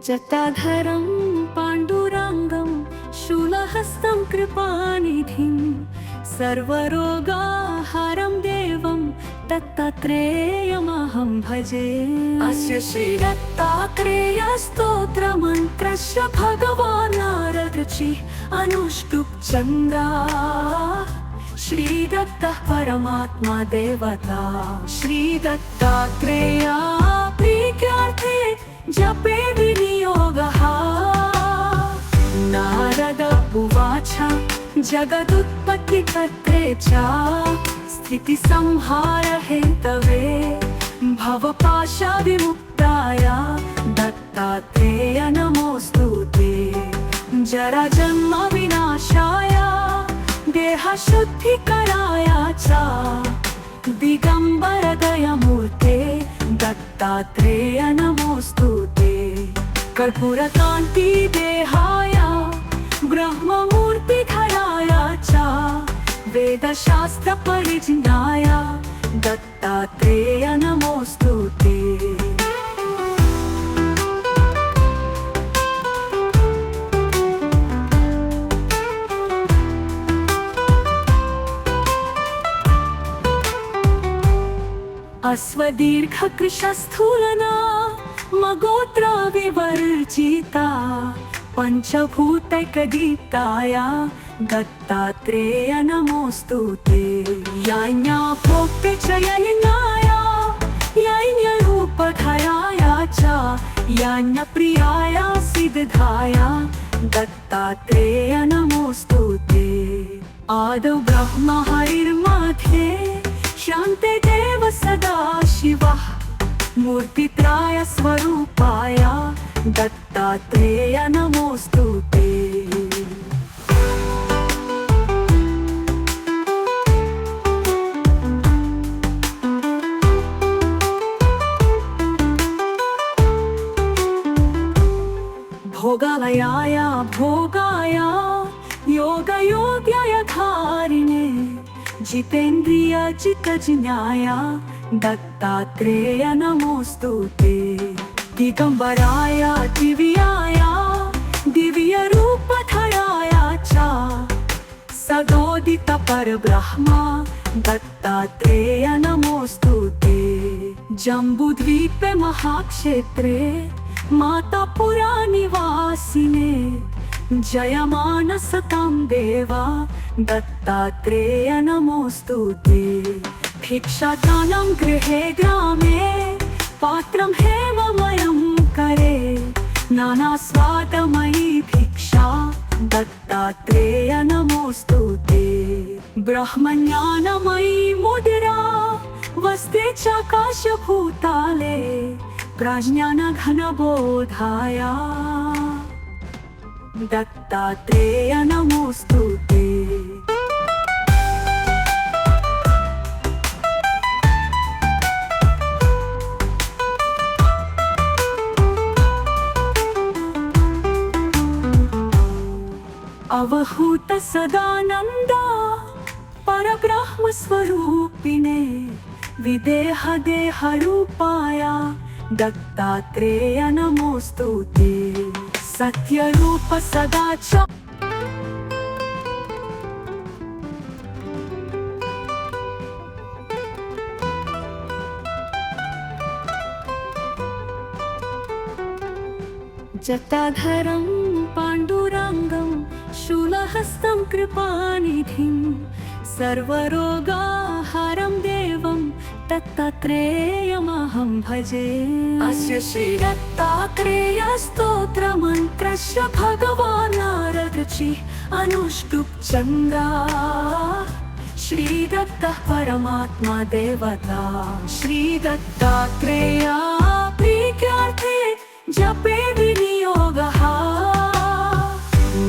जटाधरं पाण्डुरङ्गं शूलहस्तं कृपानिधिं सर्वरोगाहारं देवं दत्तात्रेयमहं भजे। अस्य श्रीदत्तात्रेयस्तोत्रमन्त्रस्य भगवान् नारदऋषिः अनुष्टुप् छन्दः। श्रीदत्तः परमात्मा देवता। श्रीदत्तात्रेया प्रीत्यार्थे जपे विनियोगः। नारद उवाच जगदुत्पत्तिकर्त्रे च स्थितिसंहार हेतवे भवपाशविमुक्ताय दत्तात्रेय नमोऽस्तु ते। जराजन्म विनाशाय देहशुद्धिकराय च दिगंबर दयामूर्ते दत्तात्रेय नमोऽस्तु ते। कर्पूरकान्ति देहाय ब्रह्ममूर्तिधराय च वेदशास्त्र परिज्ञाय दत्तात्रेय नमोऽस्तु ते। अश्वदीर्घकृशस्थूलना मगोत्र विवर्जिता पंचभूतैकदीप्ताय दत्तात्रेय नमोऽस्तु ते। याज्ञा भोक्ते च यज्ञाय यज्ञरूपधराय च यज्ञप्रियाय सिद्धाय दत्तात्रेय नमोऽस्तु ते। आदौ ब्रह्म हरिर्मध्ये शान्ते देव सदा शिवः मूर्तित्राय स्वरूपाय दत्तात्रेय नमोऽस्तु ते। भोगालयाय भोगाय योगयोग्याय धारिणे जितेन्द्रिय चित्तज्ञाय दत्तात्रेय नमोऽस्तु ते। दिगंबराय दिव्याय दिव्यरूपधराय च सदोदित परब्रह्म दत्तात्रेय नमोऽस्तु ते। जम्बूद्वीपे महाक्षेत्रे मातापुरा निवासिने जयमानसतां देवा दत्तात्रेय नमोऽस्तु ते। भिक्षादानं गृहे ग्रामे पात्रं हेममयं करे नानास्वादमयी भिक्षा दत्तात्रेय नमोऽस्तु ते। ब्रह्मज्ञानमयी मुद्रा वस्ते चाकाशभूताले प्रज्ञानघनबोधाय दत्तात्रेय नमोऽस्तु ते। अवहूत सदानंदा परब्रह्म स्वरूपिणे विदेह देह रूपाय दत्तात्रेय नमोऽस्तु ते। सत्यरूप सदा च जटाधरं पाण्डुरङ्गं शूलहस्तं कृपानिधिं सर्वरोगाहारं देवं दत्तात्रेयमहं भजे। अस्य श्रीदत्तात्रेयस्तोत्रमन्त्रस्य भगवान् नारदऋषिः अनुष्टुप् छन्दः। श्रीदत्तः परमात्मा देवता। श्रीदत्तात्रेया प्रीत्यार्थे जपे विनियोगः।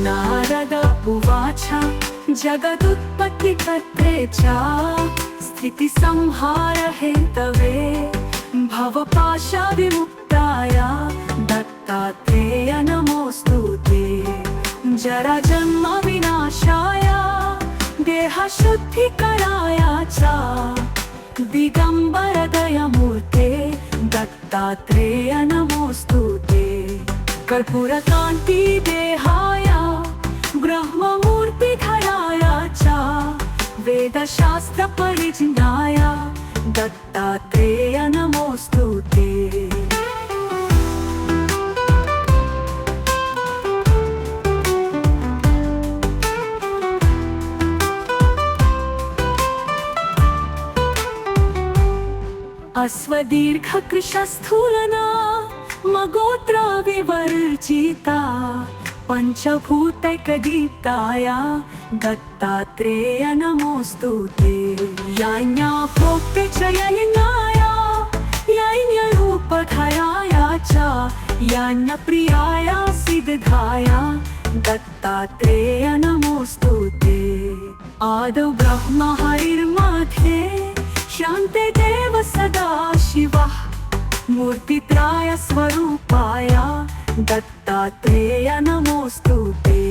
नारद उवाच जगदुत्पत्तिकर्त्रे च स्थितिसंहार हेतवे भवपाशविमुक्ताय दत्तात्रेय नमोऽस्तु ते। जराजन्म विनाशाय देहशुद्धिकराय च दिगंबर दयामूर्ते दत्तात्रेय नमोऽस्तु ते। कर्पूरकान्ति देहाय ब्रह्ममूर्तिधराय च वेदशास्त्रपरिज्ञाय दत्तात्रेय नमोऽस्तु ते। अश्वदीर्घकृशस्थूलना मगोत्र विवर्जिता पंचभूतैकदीप्ताय दत्तात्रेय नमोऽस्तु ते। यान्या भोक्ते च यज्ञाय यज्ञरूपधराय च यान्यप्रियाय सिद्धाय दत्तात्रेय नमोऽस्तु ते। आदौ ब्रह्म हरिर्मध्ये शान्ते देव सदा शिवः मूर्तित्राय स्वरूपाय दत्तात्रेय नमोऽस्तु ते।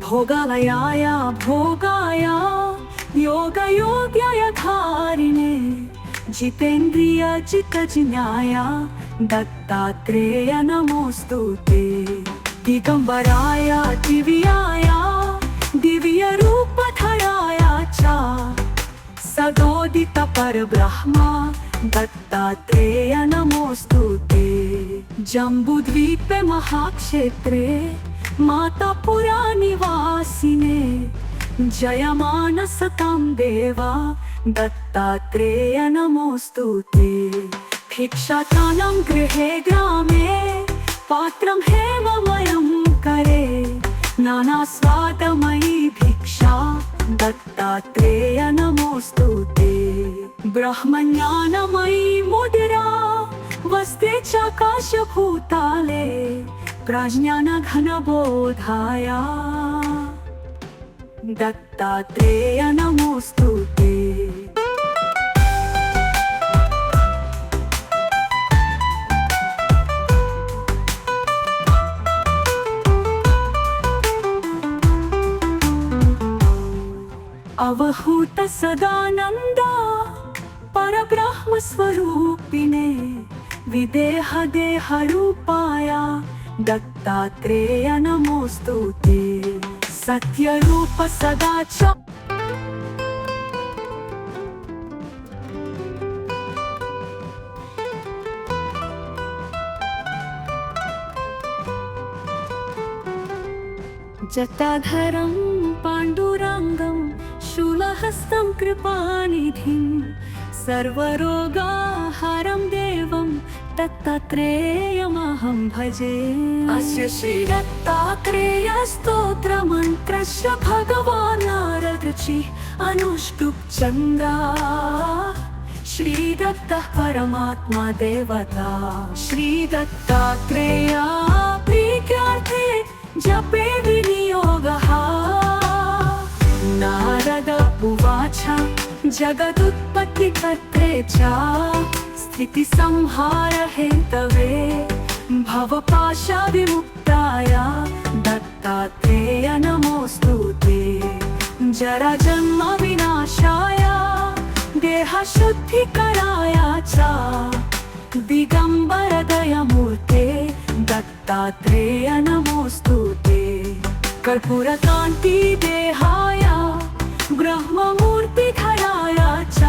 भोगालयाय भोगाय योगयोग्याय धारिणे जितेन्द्रिय चित्तजिज्ञाय दत्तात्रेय नमोऽस्तु ते। दिगंबराय दिव्याय दिव्यरूपधराय च सदोदित परब्रह्म दत्तात्रेय नमोऽस्तु ते। जम्बूद्वीपे महाक्षेत्रे मातापुरा निवासिने जयमानसतां देवा दत्तात्रेय नमोऽस्तु ते। भिक्षाटानं गृहे ग्रामे पात्रं हेममयं करे नानास्वादमयी भिक्षा दत्तात्रेय नमोऽस्तु ते। ब्रह्मज्ञानमयी मुद्रा वस्ते चाकाशभूताले प्रज्ञानघनबोधाय दत्तात्रेय नमोऽस्तु ते। अवहूत सदानंद परब्रह्म स्वरूपिणे विदेह देह रूपाय दत्तात्रेय नमोऽस्तु ते। सत्यरूप सदा च जटाधरं पाण्डुरङ्गं शूलहस्तं कृपानिधिं सर्वरोगाहारं देवं दत्तात्रेयमहं भजे। अस्य श्रीदत्तात्रेय स्तोत्रमन्त्रस्य भगवान् नारदर्षिः अनुष्टुप् चन्द्रा श्रीदत्तः परमात्मा देवता। श्रीदत्तात्रेय प्रीत्यार्थे जपे विनियोगः। नारद उवाच जगदुत्पत्तिकर्त्रे च स्थितिसंहार हेतवे भवपाशविमुक्ताय दत्तात्रेय नमोऽस्तु ते। जराजन्म विनाशाय देहशुद्धिकराय च दिगंबर दयामूर्ते दत्तात्रेय नमोऽस्तु ते। कर्पूरकान्ति देहाय ब्रह्ममूर्तिधराय च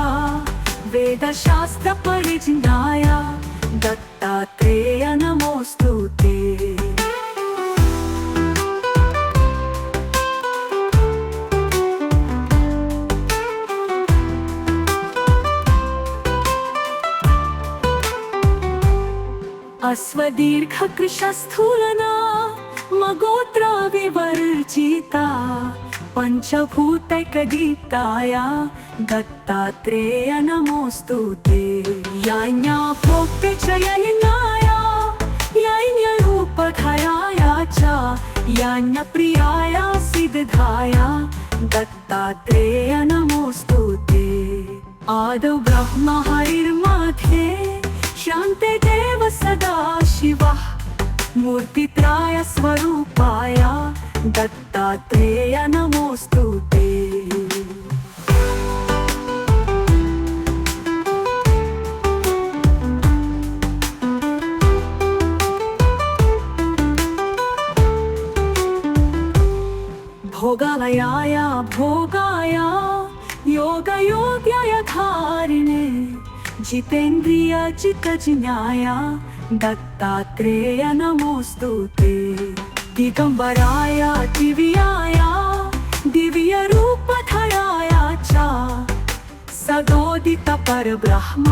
वेदशास्त्रपरिज्ञाय दत्तात्रेय नमोऽस्तु ते। अश्वदीर्घकृशस्थूलना मगोत्र विवर्जिता पंचभूतैकदीप्ताय दत्तात्रेय नमोऽस्तु ते। यान्या भोक्ते च यज्ञाय यज्ञरूपधराय च यान्यप्रियाय सिद्धाय दत्तात्रेय नमोऽस्तु ते। आदौ ब्रह्म हरिर्मध्ये शान्ते देव सदा शिवः मूर्तित्राय स्वरूपाय दत्तात्रेय नमोस्तुते। भोगालयाय भोगाय योगयोग्याय धारिणे जितेन्द्रिय जितजिज्ञाय दत्तात्रेय नमोस्तुते। दिगंबराय दिव्याय दिव्यरूपधराय च सदोदित परब्रह्म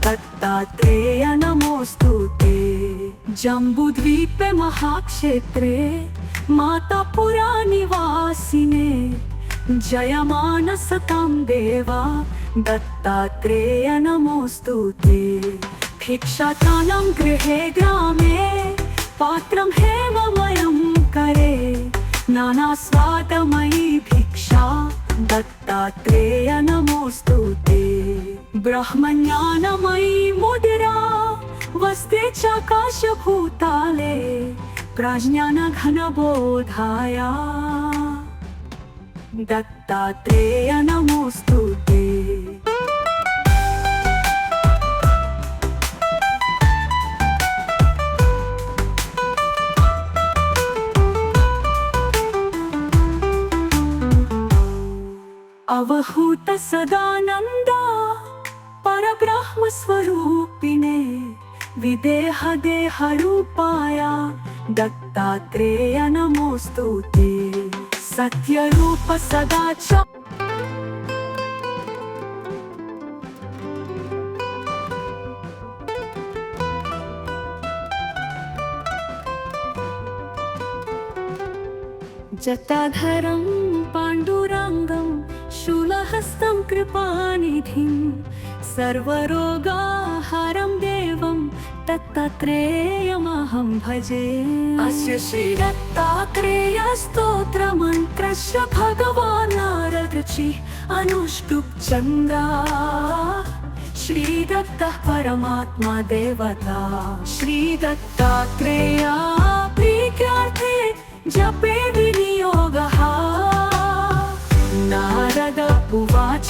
दत्तात्रेय नमोस्तुते। जम्बूद्वीपे महाक्षेत्रे मातापुरा निवासिने जयमान सतां देवा दत्तात्रेय नमोस्तुते। भिक्षाटानां गृहे ग्रामे पात्रं हेममयं करे नानास्वादमयी भिक्षा दत्तात्रेय नमोस्तुते। ब्रह्मज्ञानमयी मुद्रा वस्ते चाकाशभूताले प्रज्ञानघनबोधाय दत्तात्रेय नमोस्तुते। अवहूत सदानंद परब्रह्म स्वरूपिणे विदेह देह रूपाय दत्तात्रेय नमोस्तुते। सत्य रूप सदाचार जटाधरं पाण्डुरङ्गं शूलहस्तं कृपानिधिं सर्वरोगाहरं देवं दत्तात्रेयमहं भजे। अस्य श्री दत्तात्रेय स्तोत्रमन्त्रस्य भगवान् नारदर्षि अनुष्टुप् चन्द्रा श्री दत्तः परमात्मा देवता। श्री दत्तात्रेय प्रीत्यार्थे जपे विनियोगः। नारद उवाच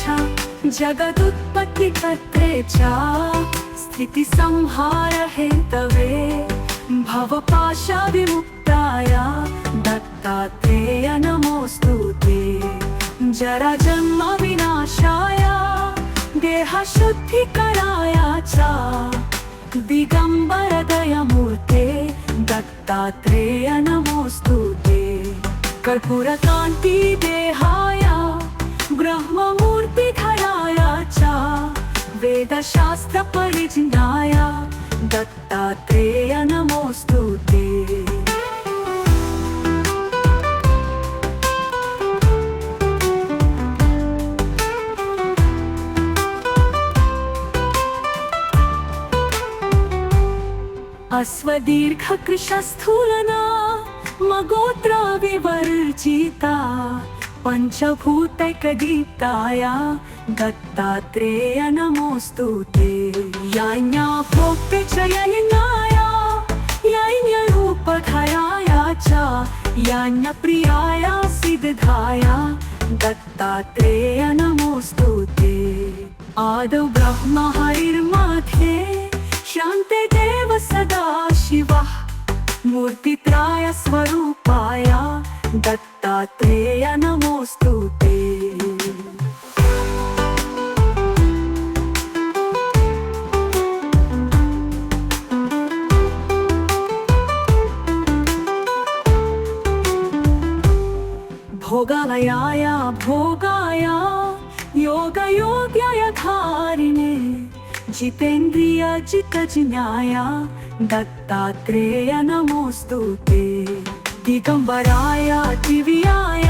जगदुत्पत्तिकर्त्रे च स्थितिसंहार हेतवे भवपाशविमुक्ताय दत्तात्रेय नमोस्तुते। जराजन्म विनाशाय देहशुद्धिकराय च दिगंबर दयामूर्ते दत्तात्रेय नमोस्तुते। कर्पूरकान्ति देहाय ब्रह्ममूर्तिधराय च वेदशास्त्र परिज्ञाय दत्तात्रेय नमोस्तुते। अश्वदीर्घकृशस्थूलना मगोत्र विवर्जिता पंचभूतैकदीप्ताय दत्तात्रेय नमोस्तुते। याज्ञाभोक्ते च यज्ञाय यज्ञरूपधराय च याज्ञप्रियाय सिद्धाय दत्तात्रेय नमोस्तुते। आदौ ब्रह्म हरिर्मध्ये शान्ते देव सदा शिवः मूर्तित्राय स्वरूपाय दत्तात्रेय नमोस्तुते। भोगालयाय भोगाय योगयोग्याय धारिणे जितेन्द्रिय जितजिज्ञाय दत्तात्रेय नमोस्तुते। दिगंबराय दिव्याय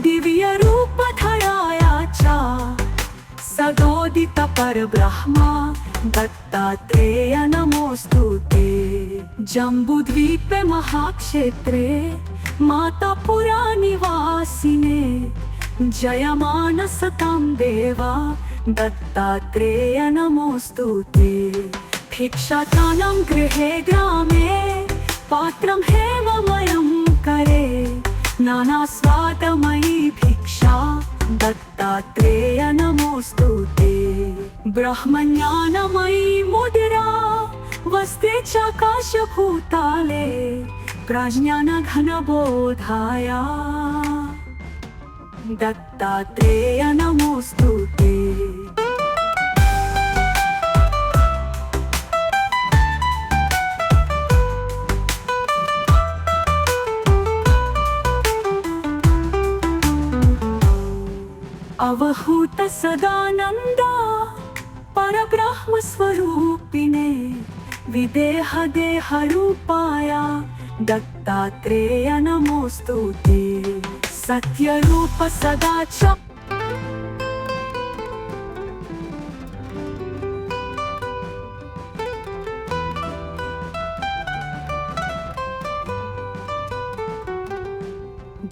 दिव्यरूपधराय च सदोदित परब्रह्म दत्तात्रेय नमोस्तुते। जम्बूद्वीपे महाक्षेत्रे मातापुरा निवासिने जयमान सतां देवा दत्तात्रेय नमोस्तुते। भिक्षाटानां गृहे ग्रामे पात्रं हेममयं करे नाना स्वादमयी भिक्षा दत्तात्रेय नमोस्तुते। ब्रह्मज्ञानमयी मुद्रा वसते चाकाशभूताले प्रज्ञानघनबोधाय दत्तात्रेय नमोस्तुते। अवहूत सदानंदा परब्रह्म स्वरूपिणे विदेह देह रूपाय दत्तात्रेय नमोस्तुते। सत्य रूप सदा च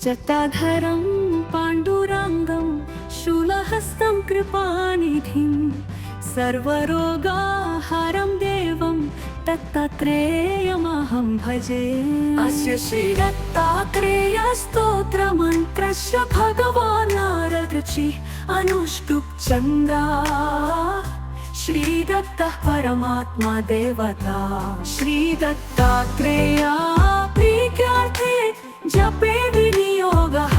जटाधरं पाण्डुरङ्गं शूलहस्तं कृपानिधिं सर्वरोगाहरं देवं दत्तात्रेयमहं भजे। अस्य श्री दत्तात्रेय स्तोत्रमन्त्रस्य भगवान् नारदऋषिः अनुष्टुप् छन्दः। श्री दत्तः परमात्मा देवता। श्री दत्तात्रेय प्रीत्यार्थे जपे विनियोगः।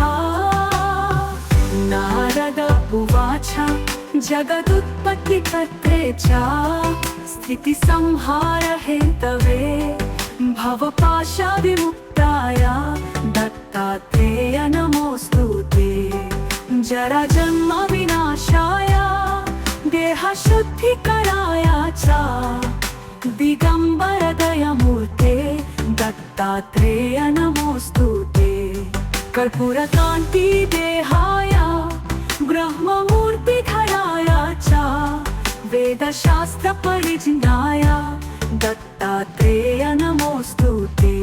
नारद उवाच जगदुत्पत्तिकर्त्रे च स्थितिसंहार हेतवे भवपाशविमुक्ताय दत्तात्रेय नमोस्तुते। जराजन्म विनाशाय देहशुद्धिकराय च दिगंबर दयामूर्ते दत्तात्रेय नमोस्तुते। कर्पूरकान्ति देहाय ब्रह्ममूर्तिधराय च वेदशास्त्र परिज्ञाय दत्तात्रेय नमोस्तुते।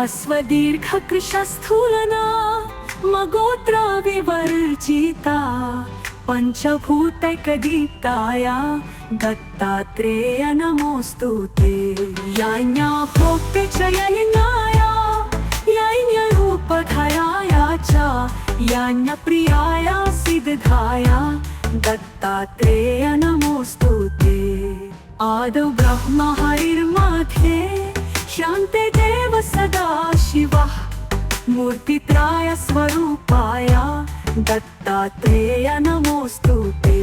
अश्वदीर्घकृशस्थूलना मगोत्र विवर्जिता पंचभूतैकदीप्ताय दत्तात्रेय नमोस्तुते। याज्ञा भोक्ते च यज्ञाय यज्ञरूपधराय च यज्ञप्रियाय सिद्धाय दत्तात्रेय नमोस्तुते। आदौ ब्रह्म हरिर्मध्ये शान्ते देव सदा शिवः मूर्तित्राय स्वरूपाय दत्तात्रेय नमोस्तुते।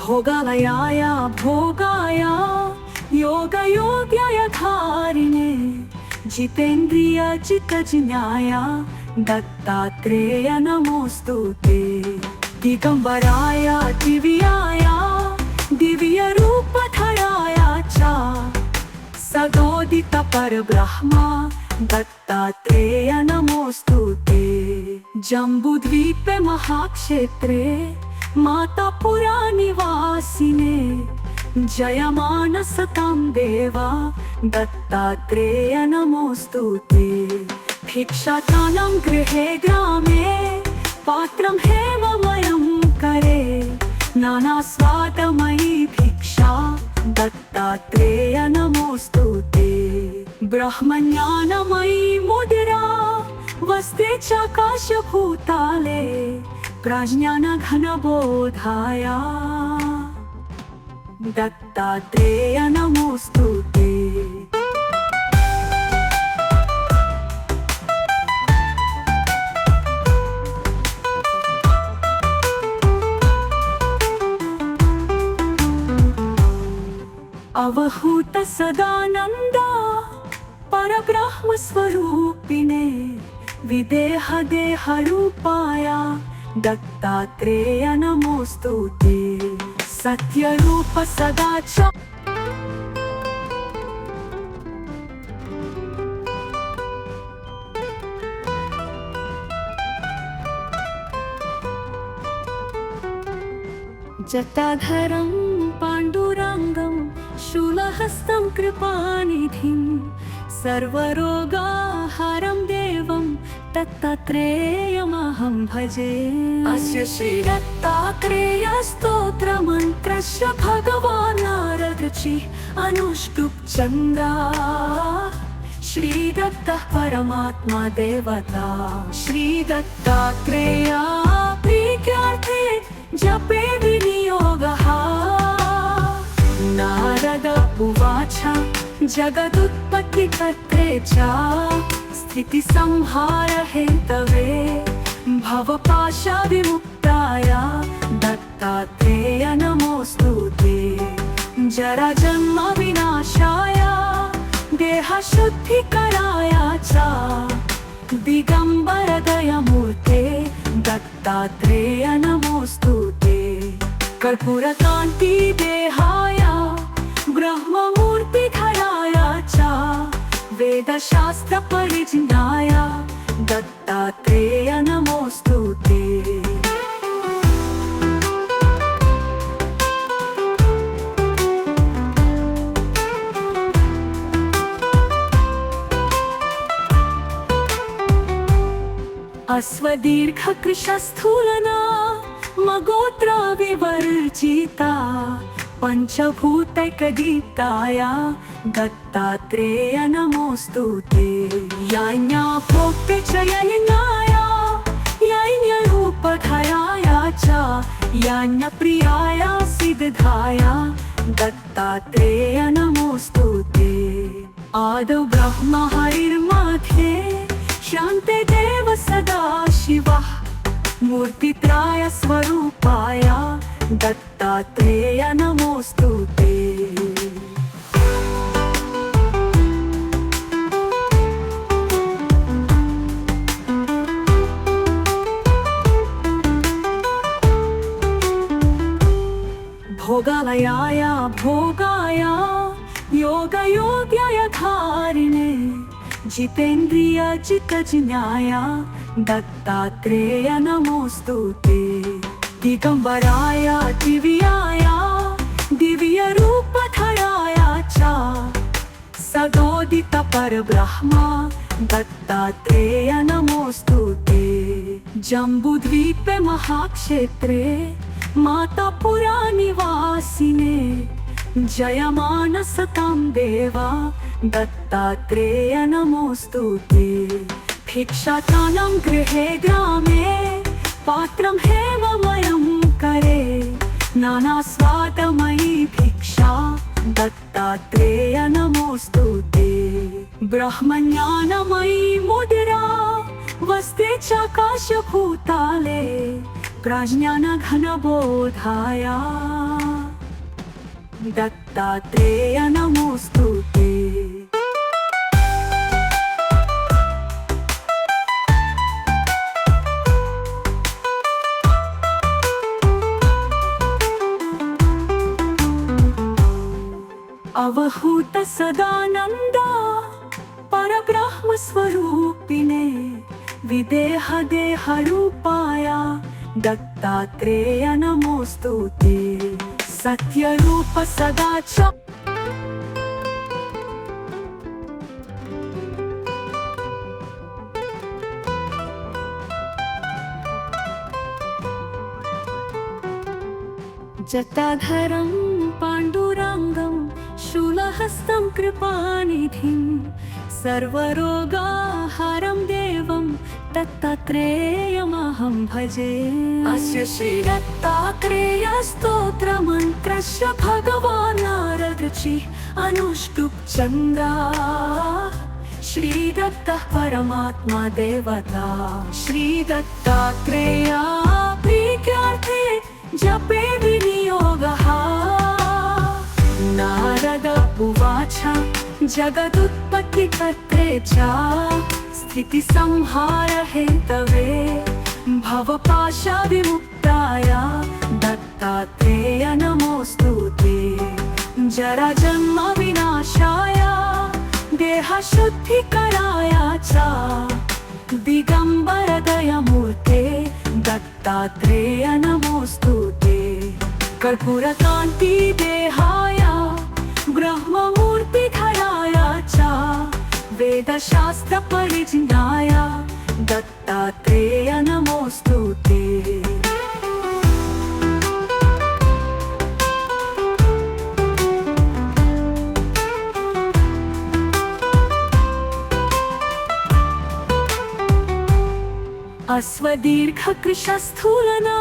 भोगालयाय भोगाय योगयोग्याय धारिणे जितेन्द्रिय चित्तज्ञाय दत्तात्रेय नमोस्तुते। दिगंबराय दिव्याय दिव्यरूपधराय च सदोदित परब्रह्म दत्तात्रेय नमोस्तुते। जम्बूद्वीपे महाक्षेत्रे मातापुरा निवासिने जयमानसतां देवा दत्तात्रेय नमोस्तुते। भिक्षाटानं गृहे ग्रामे पात्रं हेममयं करे नाना स्वादमयी भिक्षा दत्तात्रेय नमोस्तुते। ब्रह्मज्ञानमयी मुद्रा वसते चाकाशभूताले प्रज्ञानघनबोधाय दत्तात्रेय नमोस्तुते। अवहूत सदानंदा परब्रह्म स्वरूपिणे विदेह देह रूपाय दत्तात्रेय नमोस्तुते। सत्य रूप सदा च जटाधरं पाण्डुरङ्गं शूलहस्तं कृपानिधिं सर्वरोगाहारं देवं दत्तात्रेयमहं भजे। अस्य श्रीदत्तात्रेयस्तोत्रमन्त्रस्य भगवान् नारदऋषिः अनुष्टुप् छन्दः। श्रीदत्तः परमात्मा देवता। श्रीदत्तात्रेया प्रीत्यार्थे जपे विनियोगः। नारद उवाच जगदुत्पत्तिकर्त्रे च स्थितिसंहारहेतवे भवपाशविमुक्ताय दत्तात्रेय नमोऽस्तु ते। जराजन्म विनाशाय देहशुद्धिकराय च दिगम्बर दयामूर्ते दत्तात्रेय नमोऽस्तु ते। कर्पूरकान्ति देहाय ब्रह्ममूर्तिधराय च वेदशास्त्र परिज्ञाय दत्तात्रेय नमोऽस्तु ते। अश्वदीर्घकृशस्थूलना मगोत्र विवर्जिता पंचभूतैकदीप्ताय दत्तात्रेय नमोऽस्तु ते। यान्या भोक्ते च यज्ञाय यज्ञरूपधराय च यान्यप्रियाय सिद्धाय दत्तात्रेय नमोऽस्तु ते। आदौ ब्रह्म हरिर्मध्ये शान्ते देव सदा शिवः मूर्तित्राय स्वरूपाय दत्तात्रेय नमोऽस्तु ते। भोगालयाय भोगाय योगयोग्याय धारिणे जितेन्द्रिय जितज्ञाय दत्तात्रेय नमोऽस्तु ते। दिगम्बराय दिव्याय दिव्यरूपधराय च सदोदित परब्रह्म दत्तात्रेय नमोऽस्तु ते। जम्बूद्वीपे महाक्षेत्रे मातापुरा निवासिने जयमान सतां देवा दत्तात्रेय नमोऽस्तु ते। भिक्षाटानं गृहे ग्रामे पात्रं हेममयं करे नानास्वादमयी भिक्षा दत्तात्रेय नमोऽस्तु ते। ब्रह्मज्ञानमयी मुद्रा वस्ते चाकाशभूताले प्रज्ञानघनबोधाय दत्तात्रेय नमोऽस्तु ते। अवहूत सदानंद परब्रह्म स्वरूपिणे विदेह देह रूपाय दत्तात्रेय नमोऽस्तु ते। सत्यरूप सदा च जटाधरं पाण्डुरङ्गं शूलहस्तं कृपानिधिं सर्वरोगाहारं देवं दत्तात्रेयमहं भजे। अस्य श्रीदत्तात्रेयस्तोत्रमन्त्रस्य भगवान् नारदऋषिः अनुष्टुप् छन्दः। श्रीदत्तः परमात्मा देवता। श्रीदत्तात्रेया प्रीत्यार्थे जपे विनियोगः। नारद उवाच जगदुत्पत्तिकर्त्रे च स्थितिसंहारहेतवे भवपाशविमुक्ताय दत्तात्रेय नमोऽस्तु ते। जराजन्म विनाशाय देहशुद्धिकराय च दिगम्बर दयामूर्ते दत्तात्रेय नमोऽस्तु ते। कर्पूरकान्ति देहाय ब्रह्ममूर्तिधराय च वेदशास्त्र परिज्ञाय दत्तात्रेय नमोऽस्तु ते। अश्वदीर्घकृशस्थूलना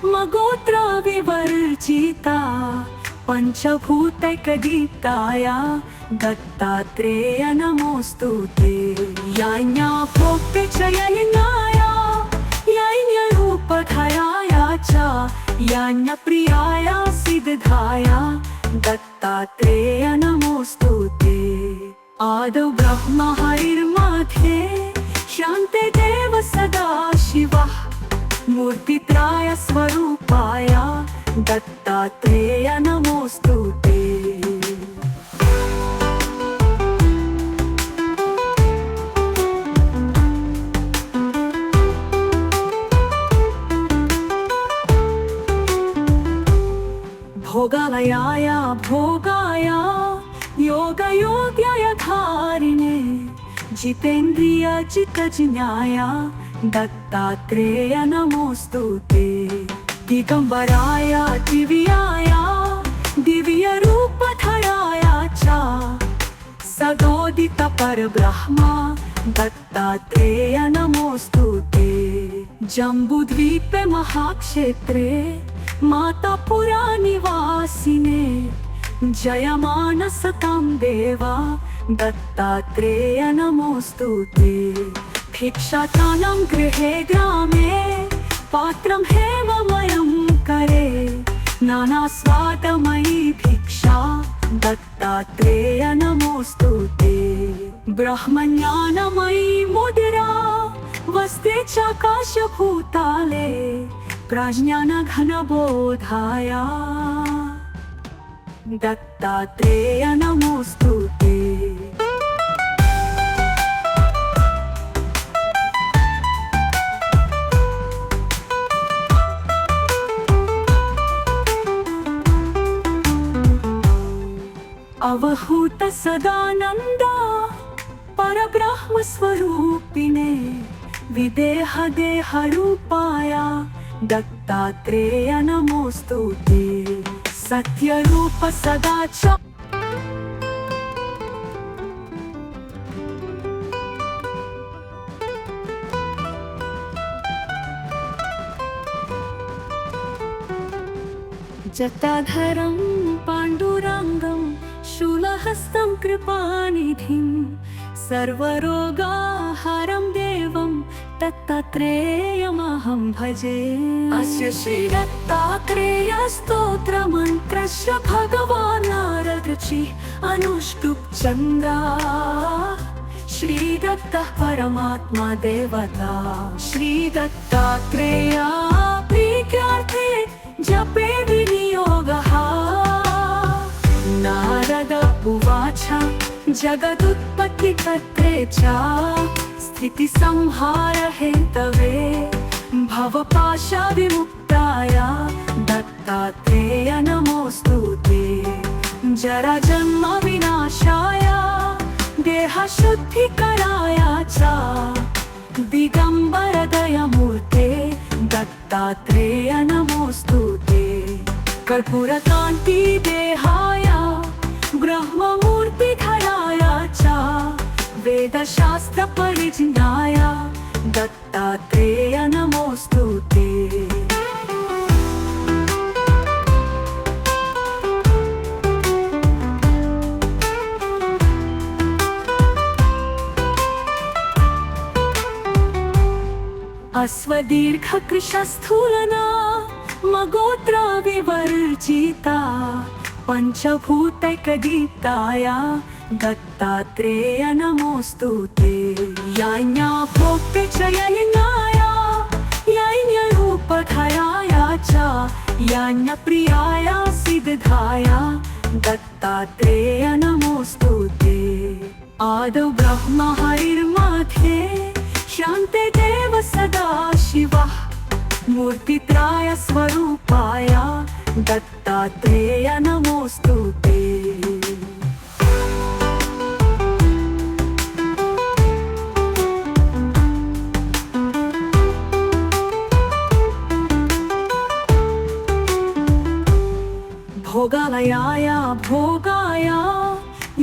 मगोत्र विवर्जिता पंचभूतैकदीप्ताय दत्तात्रेय नमोऽस्तु ते। याज्ञा भोक्ते च यज्ञाय यज्ञरूपधराय च यज्ञप्रियाय सिद्धाय दत्तात्रेय नमोऽस्तु ते। आदौ ब्रह्म हरिर्मध्ये शान्ते देव सदा शिवः मूर्तित्राय स्वरूपाय दत्तात्रेय नमोऽस्तु ते। भोगालयाय भोगाय योगयोग्याय धारिणे जितेन्द्रिय चित्तज्ञाय दत्तात्रेय नमोऽस्तु ते। दिगंबराय दिव्याय दिव्यरूपधराय च सदोदित परब्रह्म दत्तात्रेय नमोऽस्तु ते। जम्बूद्वीपे महाक्षेत्रे मातापुरा निवासिने जयमानसतां देवा दत्तात्रेय नमोऽस्तु ते। भिक्षाटानां गृहे ग्रामे पात्रं हेममयं करे नानास्वादमयी भिक्षा दत्तात्रेय नमोऽस्तु ते। ब्रह्मज्ञानमयी मुद्रा वस्ते चाकाशभूताले प्रज्ञानघनबोधाय दत्तात्रेय नमोऽस्तु ते। अवहूत सदानंद परब्रह्म स्वरूपिणे विदेह देह रूपाय दत्तात्रेय नमोऽस्तु ते। सत्य रूप सदा च जटाधरं पाण्डुरङ्गं शूलहस्तं कृपानिधिं सर्वरोगाहरं देवं दत्तात्रेयमहं भजे। अस्य श्रीदत्तात्रेय स्तोत्रमन्त्रस्य भगवान् नारदर्षि अनुष्टुप् चन्द्रा श्रीदत्तः परमात्मा देवता। श्रीदत्तात्रेय प्रीत्यार्थे जपे विनियोगः। नारद उवाच जगदुत्पत्तिकर्त्रे च स्थितिसंहार हेतवे भवपाशविमुक्ताय दत्तात्रेय नमोऽस्तु ते। जराजन्म विनाशाय देहशुद्धिकराय च दिगम्बरदयमूर्ते दत्तात्रेय नमोऽस्तु ते। कर्पूरकान्ति देहाय ब्रह्ममूर्तिधराय च वेदशास्त्र परिज्ञाय दत्तात्रेय नमोऽस्तु ते। अश्वदीर्घकृशस्थूलना मगोत्र विवर्जिता पंचभूतैकदीप्ताय दत्तात्रेय नमोऽस्तु ते। याज्ञा भोक्ते च यज्ञाय यज्ञरूपधराय च यज्ञप्रियाय सिद्धाय दत्तात्रेय नमोऽस्तु ते। आदौ ब्रह्म हरिर्मध्ये शान्ते देव सदा शिवः मूर्तित्राय स्वरूपाय दत्तात्रेय नमोस्तुते। भोगालयाय भोगाय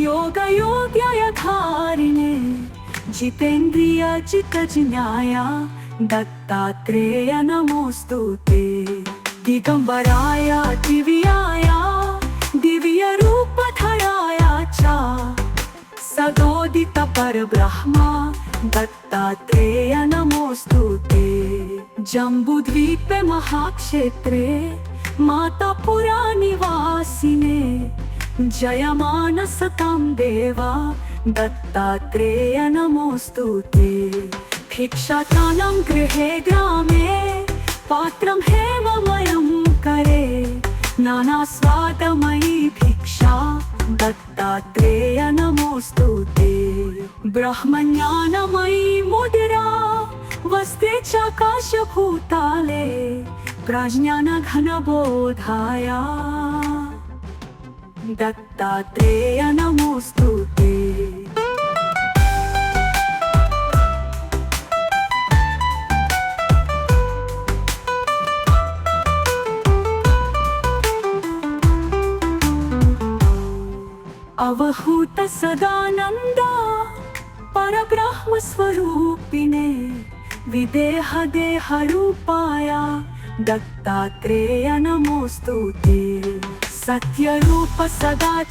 योगयोग्याय धारिणे जितेन्द्रिय चित्तज्ञाय दत्तात्रेय नमोस्तुते। दिगंबराय दिव्याय दिव्यरूपधराय च सदोदित परब्रह्म दत्तात्रेय नमोस्तुते। जम्बूद्वीपे महाक्षेत्रे मातापुरा निवासिने जयमान सतां देवा दत्तात्रेय नमोस्तुते। भिक्षाटानं गृहे ग्रामे पात्रं हेममयं करे नानास्वादमयी भिक्षा दत्तात्रेय नमोस्तुते। ब्रह्मज्ञानमयी मुद्रा वस्ते चाकाशभूताले प्रज्ञानघनबोधाय दत्तात्रेय नमोस्तुते। अवहूत सदानंद परब्रह्म स्वरूपिणे विदेह देह रूपाय दत्तात्रेय नमोस्तुते। सत्यरूप सदा च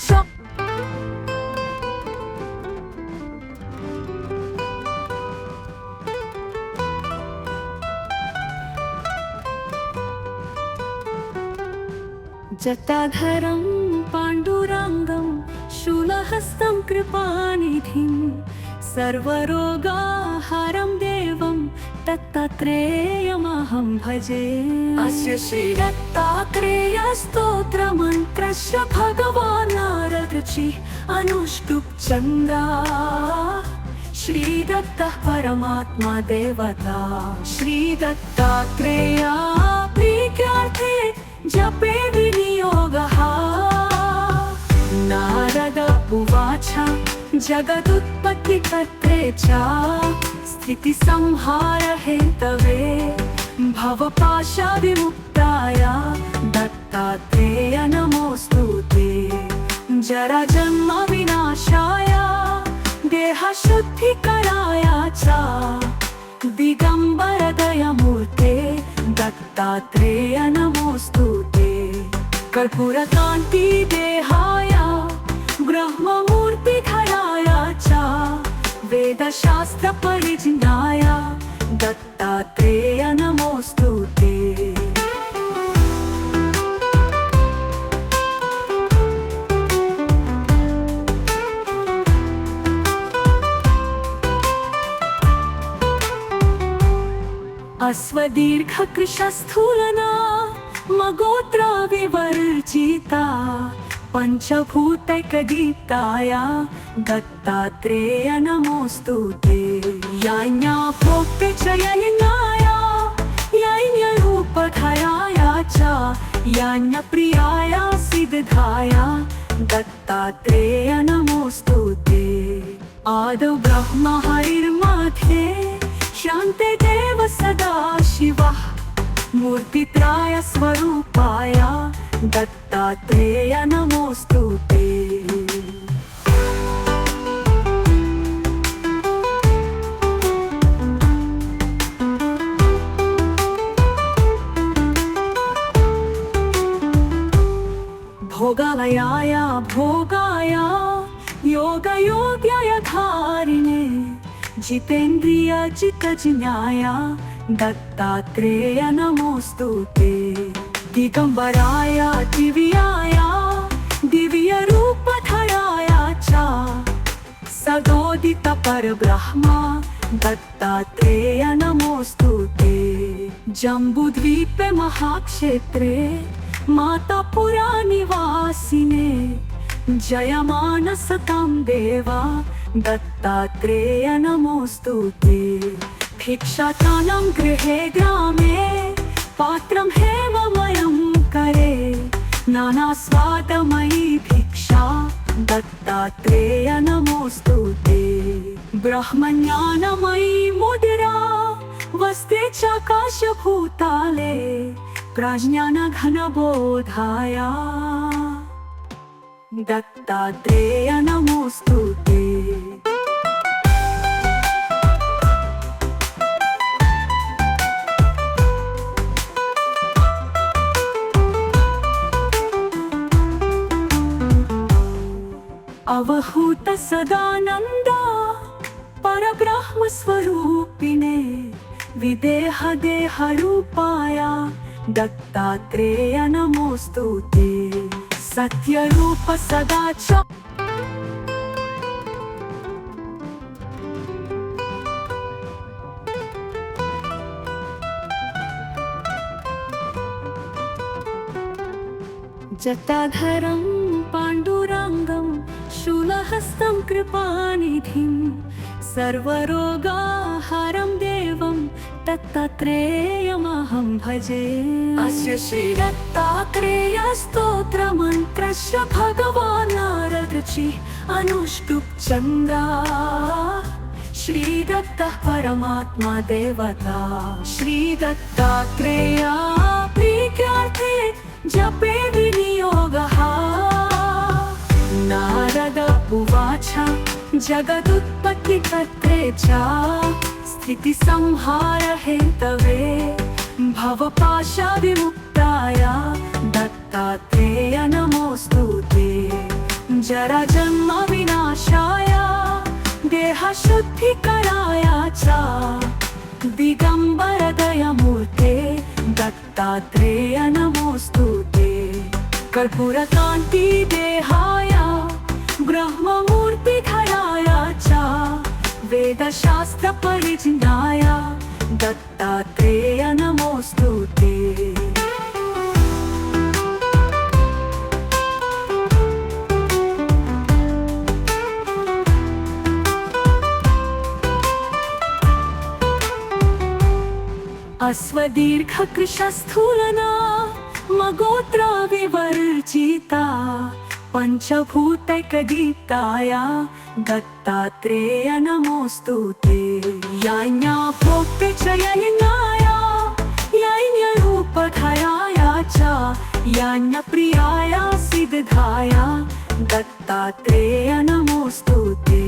जटाधरं पाण्डुरङ्गं शूलहस्तं कृपानिधिं सर्वरोगाहारं देवं दत्तात्रेयमहं भजे। अस्य श्रीदत्तात्रेय स्तोत्रमन्त्रस्य भगवान् नारदऋषिः अनुष्टुप् चन्द्रा श्रीदत्तः परमात्मा देवता। श्रीदत्तात्रेय प्रीत्यार्थे जपे विनियोगः। नारद उवाच जगदुत्पत्तिकर्त्रे च स्थितिसंहार हेतवे भवपाशविमुक्ताय दत्तात्रेय नमोस्तुते। जराजन्म विनाशाय देहशुद्धिकराय च दिगंबर दयामूर्ते दत्तात्रेय नमोस्तुते। कर्पूरकान्ति देहाय ब्रह्ममूर्तिधराय च वेदशास्त्र परिज्ञाय दत्तात्रेय नमोस्तुते। अश्वदीर्घकृशस्थूलना मगोत्र विवर्जिता पंचभूतैकदीप्ताय दत्तात्रेय नमोस्तुते। याज्ञाभोक्ते च यज्ञाय यज्ञरूपधराय च यज्ञप्रियाय सिद्धाय दत्तात्रेय नमोस्तुते। आदौ ब्रह्म हरिर्मध्ये शान्ते देव सदा शिवः मूर्तित्राय स्वरूपाय दत्तात्रेय नमोस्तुते। भोगालयाय भोगाय योगयोग्याय धारिणे जितेन्द्रिय चित्तज्ञाय दत्तात्रेय नमोस्तुते। दिगंबराय दिव्याय दिव्यरूपधराय च सदोदित परब्रह्म दत्तात्रेय नमोस्तुते। जम्बूद्वीपे महाक्षेत्रे मातापुरा निवासिने जयमान सतां देवा दत्तात्रेय नमोस्तुते। भिक्षाटानं गृहे ग्रामे पात्रं हेममयं करे नाना स्वादमयी भिक्षा दत्तात्रेय नमोस्तुते। ब्रह्मज्ञानमयी मुद्रा वसते चाकाशभूताले प्रज्ञानघनबोधाय दत्तात्रेय नमोस्तुते। अवहूत सदानंदा परब्रह्म स्वरूपिणे विदेह देह रूपाय दत्तात्रेय नमोस्तुते। सत्य रूप सदाचार जटाधरं पाण्डुरङ्गं शूलहस्तं कृपानिधिं सर्वरोगाहरं देवं दत्तात्रेयमहं भजे। अस्य श्रीदत्तात्रेयस्तोत्रमन्त्रस्य भगवान् नारदर्षिः अनुष्टुप् चन्द्रा श्रीदत्तः परमात्मा देवता। श्रीदत्तात्रेय प्रीत्यार्थे जपे विनियोगः। नारद उवाच जगदुत्पत्तिकर्त्रे च स्थितिसंहार हेतवे भवपाशविमुक्ताय दत्तात्रेय नमोस्तुते। जराजन्म विनाशाय देहशुद्धिकराय च दिगंबर दयामूर्ते दत्तात्रेय नमोस्तुते। कर्पूरकान्ति देहाय ब्रह्ममूर्तिधराय च वेदशास्त्र परिज्ञाय दत्तात्रेय नमोस्तुते। अश्वदीर्घकृशस्थूलना मगोत्र विवर्जिता पंचभूतैकदीप्ताय दत्तात्रेय नमोस्तुते। याज्ञा भोक्ते च यज्ञाय यज्ञरूपधराय च यज्ञप्रियाय सिद्धाय दत्तात्रेय नमोस्तुते।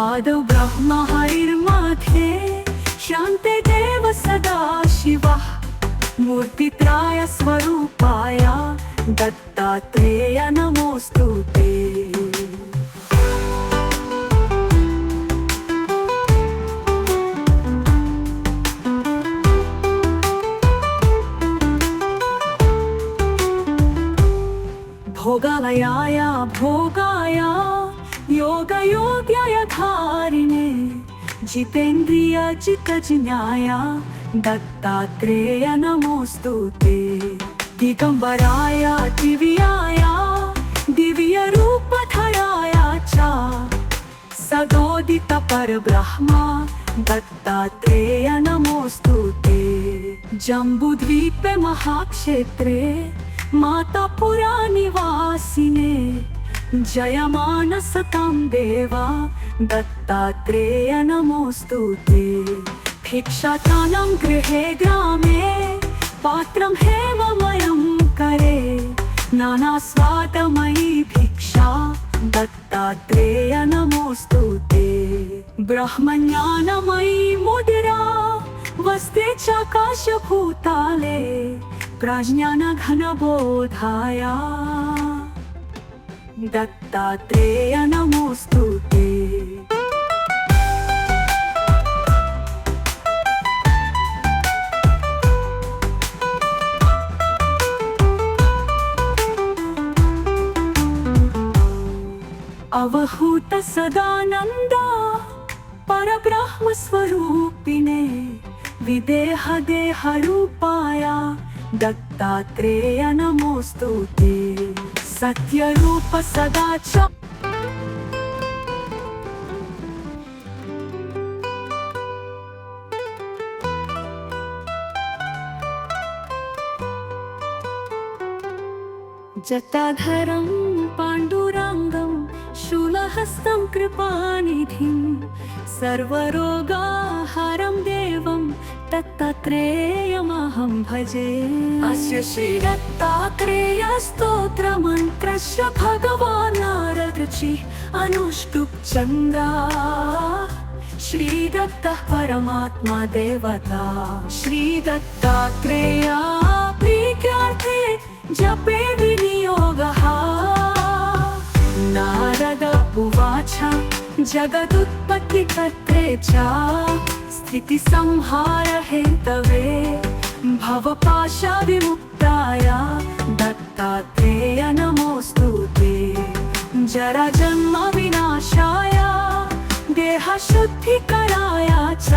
आदौ ब्रह्म हरिर्मध्ये शान्ते देव सदा शिवः मूर्तित्राय स्वरूपाय दत्तात्रेय नमोस्तुते। भोगालयाय भोगाय योगयोग्याय धारिणे जितेन्द्रिय जितज्ञाय दत्तात्रेय नमोस्तुते। दिगंबराय दिव्याय दिव्यरूपधराय च सदोदित परब्रह्म दत्तात्रेय नमोस्तुते। जम्बूद्वीपे महाक्षेत्रे मातापुरा निवासिने जयमानसतां देवा दत्तात्रेय नमोस्तुते। भिक्षाटानं गृहे ग्रामे पात्रं हेममयं करे नाना स्वादमयी भिक्षा दत्तात्रेय नमोस्तुते। ब्रह्मज्ञानमयी मुद्रा वसते चाकाशभूताले प्रज्ञानघनबोधाय दत्तात्रेय नमोस्तुते। अवहूत सदानंदा परब्रह्म स्वरूपिणे विदेह देह रूपाय दत्तात्रेय नमोस्तुते। सत्य रूप सदाचार जटाधरं पाण्डुरङ्गं शूलहस्तं कृपानिधिं सर्वरोगाहरं देवं दत्तात्रेयमहं भजे। अस्य श्रीदत्तात्रेयस्तोत्रमन्त्रस्य भगवान् नारदऋषिः अनुष्टुप् छन्दः। श्रीदत्तः परमात्मा देवता। श्रीदत्तात्रेया प्रीत्यार्थे जपे विनियोगः। नारद उवाच जगदुत्पत्तिकर्त्रे च स्थितिसंहार हेतवे भवपाशविमुक्ताय दत्तात्रेय नमोऽस्तु ते। जराजन्म विनाशाय देहशुद्धिकराय च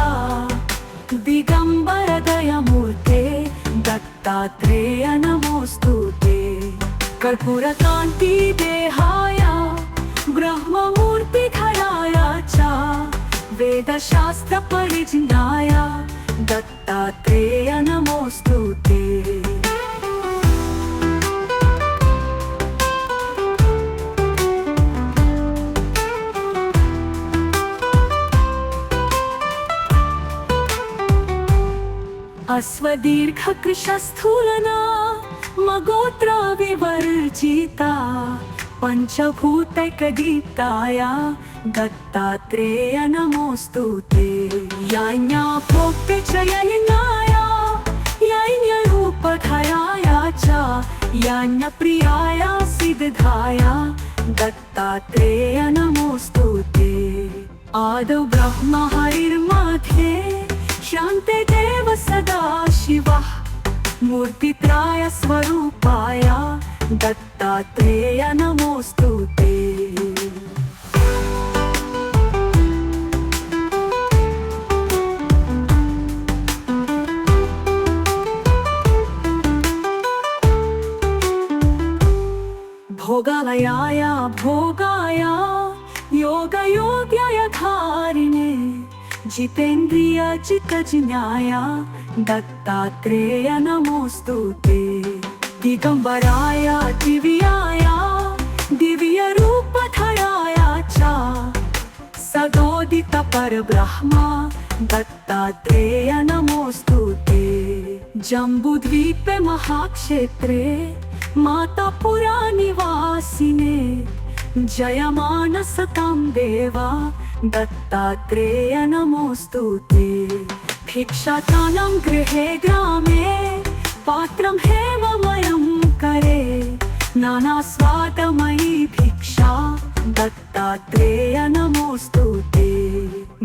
दिगम्बर दयामूर्ते दत्तात्रेय नमोऽस्तु ते। कर्पूरकान्ति देहाय ब्रह्ममूर्तिधराय च वेदशास्त्र परिज्ञाय दत्तात्रेय नमोऽस्तु ते। अश्वदीर्घकृशस्थूलना मगोत्र विवर्जिता पञ्चभूतैकदीप्ताय दत्तात्रेय नमोऽस्तु ते। याज्ञा भोक्ते च यज्ञाय यज्ञरूपधराय च यज्ञप्रियाय सिद्धाय दत्तात्रेय नमोऽस्तु ते। आदौ ब्रह्म हरिर्मध्ये शान्ते देव सदा शिवः मूर्तित्राय स्वरूपाय दत्तात्रेय नमोऽस्तु ते। भोगालयाय भोगाय योगयोग्याय धारिणे जितेन्द्रिय चित्तजिज्ञाय दत्तात्रेय नमोऽस्तु ते। दिगम्बराय दिव्याय दिव्यरूपधराय च सदोदित परब्रह्म दत्तात्रेय नमोऽस्तु ते। जम्बूद्वीपे महाक्षेत्रे मातापुरा निवासिने जयमानसतां देवा दत्तात्रेय नमोऽस्तु ते। भिक्षाटानं गृहे ग्रामे पात्रं हेममयं करे नानास्वादमयी भिक्षा दत्तात्रेय नमोऽस्तु ते।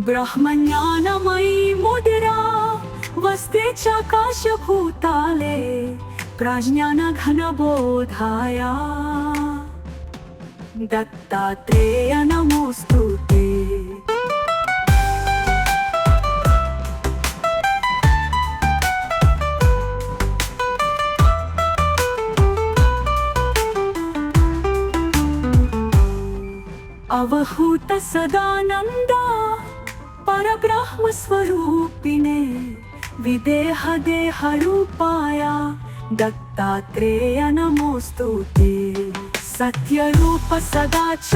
ब्रह्मज्ञानमयी मुद्रा वस्ते चाकाशभूताले प्रज्ञानघनबोधाय दत्तात्रेय नमोऽस्तु ते। अवहूत सदानंद परब्रह्म स्वरूपिणे विदेह देह रूपाय दत्तात्रेय नमोऽस्तु ते। सत्यरूप सदा च